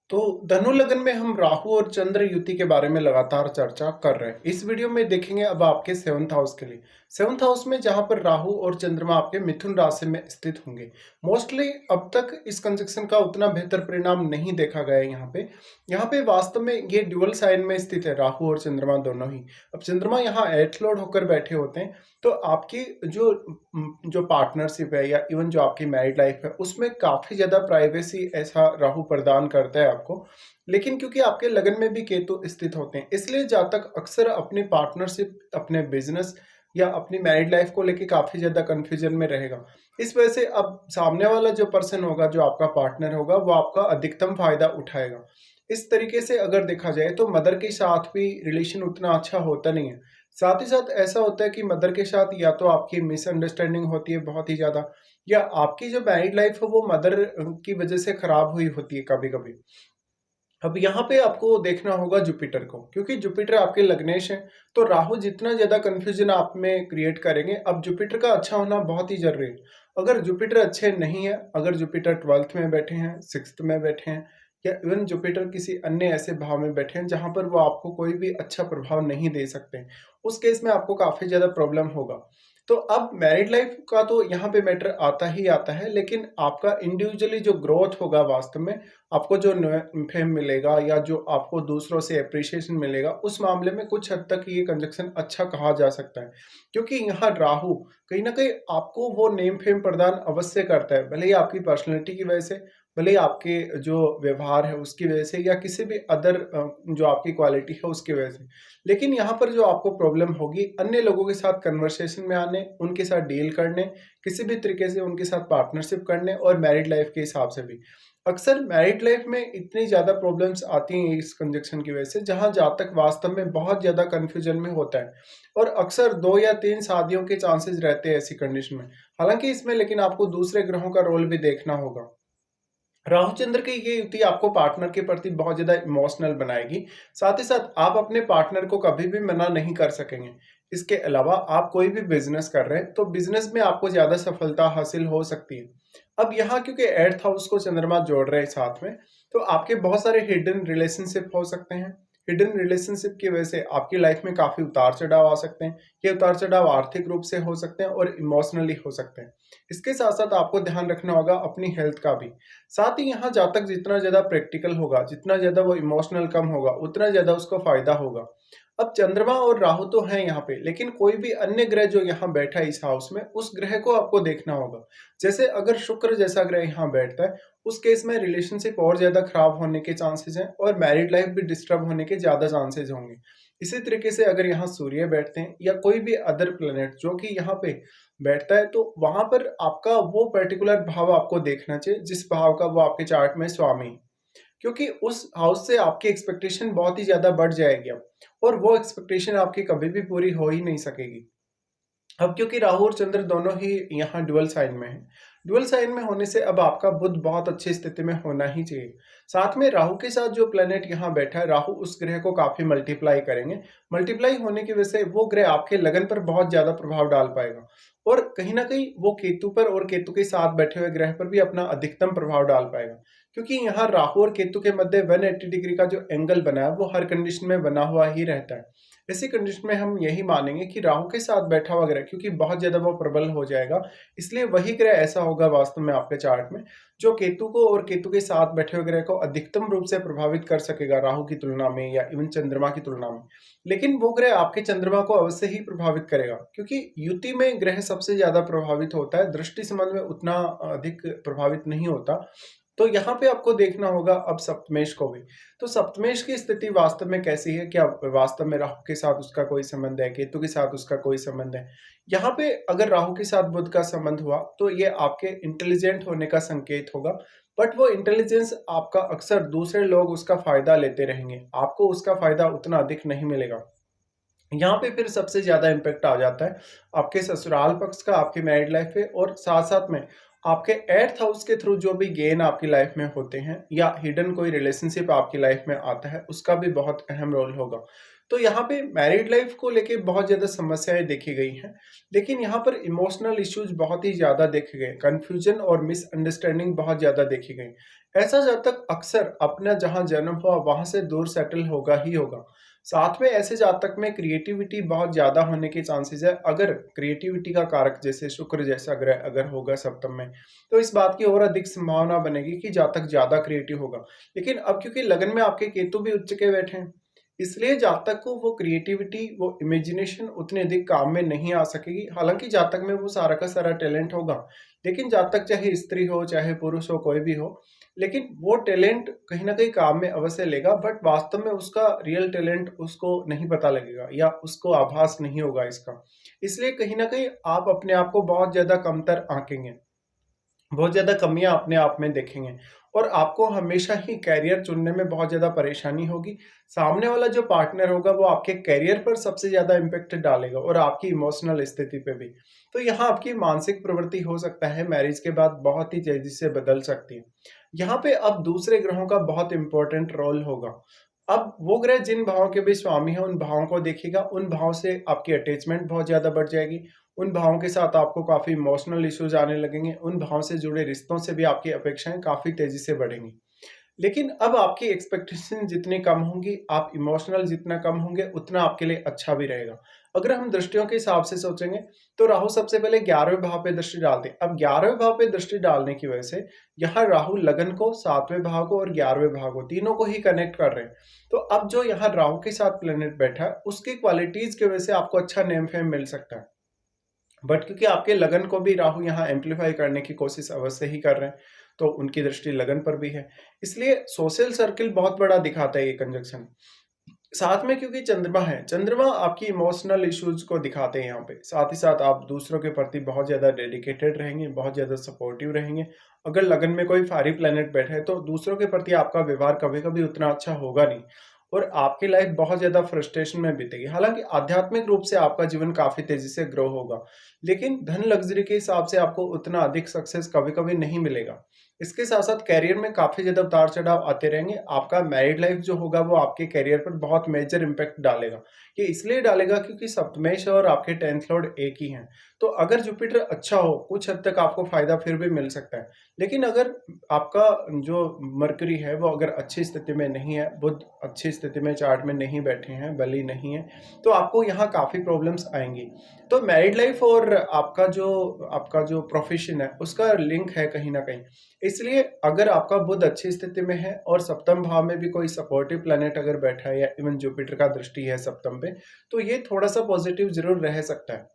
तो धनु लगन में हम राहु और चंद्र युति के बारे में लगातार चर्चा कर रहे हैं। इस वीडियो में देखेंगे अब आपके सेवंथ हाउस के लिए। सेवंथ हाउस में जहां पर राहु और चंद्रमा आपके मिथुन राशि में स्थित होंगे। मोस्टली अब तक इस कंजक्शन का उतना बेहतर परिणाम नहीं देखा गया है यहाँ पे वास्तव में ये ड्यूअल साइन में स्थित है, राहु और चंद्रमा दोनों ही। अब चंद्रमा यहाँ एट लॉर्ड होकर बैठे होते हैं, तो आपकी जो जो पार्टनरशिप है या इवन जो आपकी मैरिड लाइफ है उसमें काफी ज्यादा प्राइवेसी ऐसा राहु प्रदान करता है आपको। लेकिन क्योंकि आपके लगन में भी केतु स्थित होते हैं, इसलिए जहाँ तक अक्सर अपनी पार्टनरशिप, अपने बिजनेस या अपनी मैरिड लाइफ को लेके काफी ज्यादा कंफ्यूजन में रहेगा। इस वजह से अब सामने वाला जो पर्सन होगा, जो आपका पार्टनर होगा, वो आपका अधिकतम फायदा उठाएगा। इस तरीके से अगर देखा जाए तो मदर के साथ भी रिलेशन उतना अच्छा होता नहीं है। साथ ही साथ ऐसा होता है कि मदर के साथ या तो आपकी मिसअंडरस्टैंडिंग होती है बहुत ही ज़्यादा, या आपकी जो मैरिड लाइफ है वो मदर की वजह से खराब हुई होती है कभी-कभी। अब यहाँ पे आपको देखना होगा जुपिटर को, क्योंकि जुपिटर आपके लग्नेश है, तो राहु जितना ज़्यादा कन्फ्यूजन आप में क्रिएट करेंगे, अब जुपिटर का अच्छा होना बहुत ही ज़रूरी है। अगर जुपिटर अच्छे नहीं है, अगर जुपिटर 12th में बैठे हैं, 6th में बैठे हैं, या इवन जुपिटर किसी अन्य ऐसे भाव में बैठे हैं जहाँ पर वो आपको कोई भी अच्छा प्रभाव नहीं दे सकते, उस केस में आपको काफ़ी ज़्यादा प्रॉब्लम होगा। तो अब मैरिड लाइफ का तो यहाँ पे मैटर आता ही आता है, लेकिन आपका इंडिविजुअली जो ग्रोथ होगा वास्तव में, आपको जो फेम मिलेगा या जो आपको दूसरों से एप्रिसिएशन मिलेगा, उस मामले में कुछ हद तक ये कंजक्शन अच्छा कहा जा सकता है। क्योंकि यहाँ राहु कहीं ना कहीं आपको वो नेम फेम प्रदान अवश्य करता है, भले ही आपकी पर्सनैलिटी की वजह से, भले ही आपके जो व्यवहार है उसकी वजह से, या किसी भी अदर जो आपकी क्वालिटी है उसकी वजह से। लेकिन यहाँ पर जो आपको प्रॉब्लम होगी अन्य लोगों के साथ कन्वर्सेशन में आने, उनके साथ डील करने, किसी भी तरीके से उनके साथ पार्टनरशिप करने, और मैरिड लाइफ के हिसाब से भी। अक्सर मैरिड लाइफ में इतनी ज़्यादा प्रॉब्लम्स आती हैं इस कंजक्शन की वजह से, जहाँ तक वास्तव में बहुत ज़्यादा कन्फ्यूजन में होता है, और अक्सर 2 या 3 शादियों के चांसेस रहते हैं ऐसी कंडीशन में। हालांकि इसमें लेकिन आपको दूसरे ग्रहों का रोल भी देखना होगा। राहु चंद्र की ये युति आपको पार्टनर के प्रति बहुत ज्यादा इमोशनल बनाएगी। साथ ही साथ आप अपने पार्टनर को कभी भी मना नहीं कर सकेंगे। इसके अलावा आप कोई भी बिजनेस कर रहे हैं तो बिजनेस में आपको ज्यादा सफलता हासिल हो सकती है। अब यहाँ क्योंकि एट्थ हाउस को चंद्रमा जोड़ रहे हैं साथ में, तो आपके बहुत सारे हिडन रिलेशनशिप हो सकते हैं। हिडन रिलेशनशिप की वजह से आपकी लाइफ में काफी उतार चढ़ाव आ सकते हैं। ये उतार चढ़ाव आर्थिक रूप से हो सकते हैं और इमोशनली हो सकते हैं। इसके साथ साथ आपको ध्यान रखना होगा अपनी हेल्थ का भी। साथ ही यहाँ जातक जितना ज़्यादा प्रैक्टिकल होगा, जितना ज़्यादा वो इमोशनल कम होगा, उतना ज़्यादा उसको फायदा होगा। अब चंद्रमा और राहु तो हैं यहाँ पे, लेकिन कोई भी अन्य ग्रह जो यहाँ बैठा है इस हाउस में, उस ग्रह को आपको देखना होगा। जैसे अगर शुक्र जैसा ग्रह यहाँ बैठता है, उस केस में रिलेशनशिप और ज़्यादा खराब होने के चांसेस हैं, और मैरिड लाइफ भी डिस्टर्ब होने के ज़्यादा चांसेस होंगे। इसी तरीके से अगर यहाँ सूर्य बैठते हैं या कोई भी अदर प्लेनेट जो कि यहाँ पे बैठता है, तो वहां पर आपका वो पर्टिकुलर भाव आपको देखना चाहिए जिस भाव का वो आपके चार्ट में स्वामी है। क्योंकि उस हाउस से आपकी एक्सपेक्टेशन बहुत ही ज्यादा बढ़ जाएगी अब, और वो एक्सपेक्टेशन आपकी कभी भी पूरी हो ही नहीं सकेगी। अब क्योंकि राहु और चंद्र दोनों ही यहाँ ड्यूअल साइन में है, ड्यूअल साइन में होने से अब आपका बुध बहुत अच्छी स्थिति में होना ही चाहिए। साथ में राहु के साथ जो प्लेनेट यहाँ बैठा है, राहु उस ग्रह को काफी मल्टीप्लाई करेंगे। मल्टीप्लाई होने की वजह से वो ग्रह आपके लगन पर बहुत ज्यादा प्रभाव डाल पाएगा, और कहीं ना कहीं वो केतु पर और केतु के साथ बैठे हुए ग्रह पर भी अपना अधिकतम प्रभाव डाल पाएगा। क्योंकि यहाँ राहु और केतु के मध्य 180 डिग्री का जो एंगल बना है वो हर कंडीशन में बना हुआ ही रहता है। ऐसी कंडीशन में हम यही मानेंगे कि राहु के साथ बैठा हुआ ग्रह क्योंकि बहुत ज्यादा वो प्रबल हो जाएगा, इसलिए वही ग्रह ऐसा होगा वास्तव में आपके चार्ट में जो केतु को और केतु के साथ बैठे हुए ग्रह को अधिकतम रूप से प्रभावित कर सकेगा राहु की तुलना में या इवन चंद्रमा की तुलना में। लेकिन वो ग्रह आपके चंद्रमा को अवश्य ही प्रभावित करेगा, क्योंकि युति में ग्रह सबसे ज्यादा प्रभावित होता है, दृष्टि संबंध में उतना अधिक प्रभावित नहीं होता। तो यहाँ पे आपको देखना होगा अब सप्तमेश को भी। तो सप्तमेश की स्थिति वास्तव में कैसी है? क्या वास्तव में राहु के साथ उसका कोई संबंध है, केतु के साथ उसका कोई संबंध है? यहाँ पे अगर राहु के साथ बुध का संबंध हुआ तो ये आपके इंटेलिजेंट होने का संकेत होगा। बट वो इंटेलिजेंस आपका अक्सर दूसरे लोग उसका फायदा लेते रहेंगे, आपको उसका फायदा उतना अधिक नहीं मिलेगा। यहाँ पे फिर सबसे ज्यादा इम्पैक्ट आ जाता है आपके ससुराल पक्ष का, आपकी मैरिड लाइफ पे, और साथ साथ में आपके एट्थ हाउस के थ्रू जो भी गेन आपकी लाइफ में होते हैं, या हिडन कोई रिलेशनशिप आपकी लाइफ में आता है, उसका भी बहुत अहम रोल होगा। तो यहाँ पे मैरिड लाइफ को लेके बहुत ज़्यादा समस्याएँ देखी गई हैं, लेकिन यहाँ पर इमोशनल इश्यूज़ बहुत ही ज़्यादा देखे गए, कन्फ्यूज़न और मिसअंडरस्टैंडिंग बहुत ज़्यादा देखी गई। ऐसा जातक अक्सर अपना जहाँ जन्म हुआ वहाँ से दूर सेटल होगा ही होगा। साथ में ऐसे जातक में क्रिएटिविटी बहुत ज़्यादा होने के चांसेस है। अगर क्रिएटिविटी का कारक जैसे शुक्र जैसा ग्रह अगर होगा सप्तम में, तो इस बात की और अधिक संभावना बनेगी कि जातक ज़्यादा क्रिएटिव होगा। लेकिन अब क्योंकि लगन में आपके केतु भी उच्च के बैठे हैं, इसलिए जातक को वो क्रिएटिविटी, वो इमेजिनेशन उतने अधिक काम में नहीं आ सकेगी। हालाँकि जातक में वो सारा का सारा टैलेंट होगा, लेकिन जातक चाहे स्त्री हो, चाहे पुरुष हो, कोई भी हो, लेकिन वो टैलेंट कहीं न कहीं काम में अवश्य लेगा, बट वास्तव में उसका रियल टैलेंट उसको नहीं पता लगेगा या उसको आभास नहीं होगा इसका। इसलिए कहीं न कहीं आप अपने आप को बहुत ज़्यादा कमतर आँकेंगे। बहुत ज़्यादा कमियाँ अपने आप में देखेंगे और आपको हमेशा ही करियर चुनने में बहुत ज़्यादा परेशानी होगी। सामने वाला जो पार्टनर होगा वो आपके करियर पर सबसे ज़्यादा इम्पैक्ट डालेगा और आपकी इमोशनल स्थिति पे भी। तो यहाँ आपकी मानसिक प्रवृत्ति हो सकता है मैरिज के बाद बहुत ही तेज़ी से बदल सकती है। यहाँ पे अब दूसरे ग्रहों का बहुत इम्पोर्टेंट रोल होगा। अब वो ग्रह जिन भावों के भी स्वामी हैं, उन भावों को देखिएगा, उन भावों से आपकी अटैचमेंट बहुत ज़्यादा बढ़ जाएगी। उन भावों के साथ आपको काफ़ी इमोशनल इश्यूज़ आने लगेंगे, उन भावों से जुड़े रिश्तों से भी आपकी अपेक्षाएँ काफ़ी तेज़ी से बढ़ेंगी। लेकिन अब आपकी एक्सपेक्टेशन जितनी कम होंगी, आप इमोशनल जितना कम होंगे, उतना आपके लिए अच्छा भी रहेगा। अगर हम दृष्टियों के हिसाब से सोचेंगे, तो राहु सबसे पहले 11वें भाव पे दृष्टि डालते हैं। अब 11वें भाव पे दृष्टि डालने की वजह से यहाँ राहु लगन को, 7वें भाव को और 11वें भाव को, तीनों को ही कनेक्ट कर रहे हैं। तो अब जो यहाँ राहु के साथ प्लैनेट बैठा है, उसकी क्वालिटीज़ की वजह से आपको अच्छा नेम-फेम मिल सकता है। बट क्योंकि आपके लगन को भी राहु यहाँ एम्प्लीफाई करने की कोशिश अवश्य ही कर रहे हैं, तो उनकी दृष्टि लगन पर भी है। इसलिए सोशल सर्किल बहुत बड़ा दिखाता है ये कंजंक्शन। साथ में क्योंकि चंद्रमा है, चंद्रमा आपकी इमोशनल इश्यूज को दिखाते हैं यहाँ पे। साथ ही साथ आप दूसरों के प्रति बहुत ज़्यादा डेडिकेटेड रहेंगे, बहुत ज़्यादा सपोर्टिव रहेंगे। अगर लगन में कोई फायरी प्लैनेट बैठा है, तो दूसरों के प्रति आपका व्यवहार कभी-कभी उतना अच्छा होगा नहीं और आपकी लाइफ बहुत ज़्यादा फ्रस्ट्रेशन में बीतेगी। हालाँकि आध्यात्मिक रूप से आपका जीवन काफ़ी तेज़ी से ग्रो होगा, लेकिन धन लग्ज़री के हिसाब से आपको उतना अधिक सक्सेस कभी-कभी नहीं मिलेगा। इसके साथ-साथ करियर में काफ़ी ज़्यादा उतार-चढ़ाव आते रहेंगे। आपका मैरिड लाइफ जो होगा वो आपके करियर पर बहुत मेजर इम्पैक्ट डालेगा। ये इसलिए डालेगा क्योंकि सप्तमेश और आपके 10th लॉर्ड एक ही हैं। तो अगर जुपिटर अच्छा हो, कुछ हद तक आपको फ़ायदा फिर भी मिल सकता है। लेकिन अगर आपका जो मरकरी है वो अगर अच्छी स्थिति में नहीं है, बुध अच्छी स्थिति में चार्ट में नहीं बैठे हैं, बली नहीं है, तो आपको यहाँ काफ़ी प्रॉब्लम्स आएँगी। तो मैरिड लाइफ और आपका जो प्रोफ़ेशन है, उसका लिंक है कहीं न कहीं। इसलिए अगर आपका बुध अच्छी स्थिति में है और सप्तम भाव में भी कोई सपोर्टिव प्लैनेट अगर बैठा है या इवन जुपिटर का दृष्टि है सप्तम पे, तो ये थोड़ा-सा पॉजिटिव ज़रूर रह सकता है।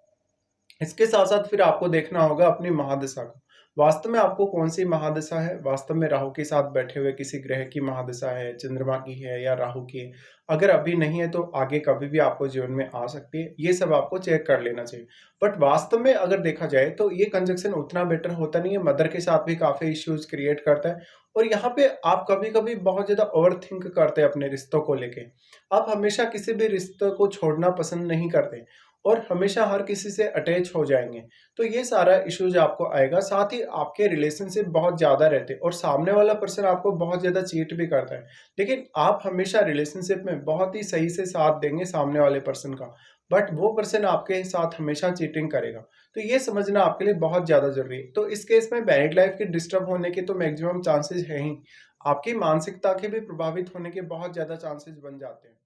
इसके साथ-साथ फिर आपको देखना होगा अपनी महादशा को। वास्तव में आपको कौन-सी महादशा है, वास्तव में राहु के साथ बैठे हुए किसी ग्रह की महादशा है, चंद्रमा की है या राहु की है। अगर अभी नहीं है तो आगे कभी भी आपको जीवन में आ सकती है। ये सब आपको चेक कर लेना चाहिए। बट वास्तव में अगर देखा जाए तो ये कंजंक्शन उतना बेटर होता नहीं है, मदर के साथ भी काफ़ी इश्यूज़ क्रिएट करता है और यहाँ पे आप कभी-कभी बहुत ज़्यादा ओवरथिंक करते हैं अपने रिश्तों को लेके। आप हमेशा किसी भी रिश्ते को छोड़ना पसंद नहीं करते और हमेशा हर किसी से अटैच हो जाएँगे। तो ये सारा इश्यूज़ आपको आएगा, साथ ही आपके रिलेशनशिप बहुत ज़्यादा रहते हैं और सामने वाला पर्सन आपको बहुत ज़्यादा चीट भी करता है। लेकिन आप हमेशा रिलेशनशिप में बहुत ही सही से साथ देंगे सामने वाले पर्सन का, बट वो पर्सन आपके साथ हमेशा चीटिंग करेगा। तो ये समझना आपके लिए बहुत ज़्यादा ज़रूरी है। तो इस केस में मैरिड लाइफ़ के डिस्टर्ब होने के तो मैक्सिमम चांसेस हैं ही। आपकी मानसिकता के भी प्रभावित होने के बहुत ज़्यादा चांसेस बन जाते हैं।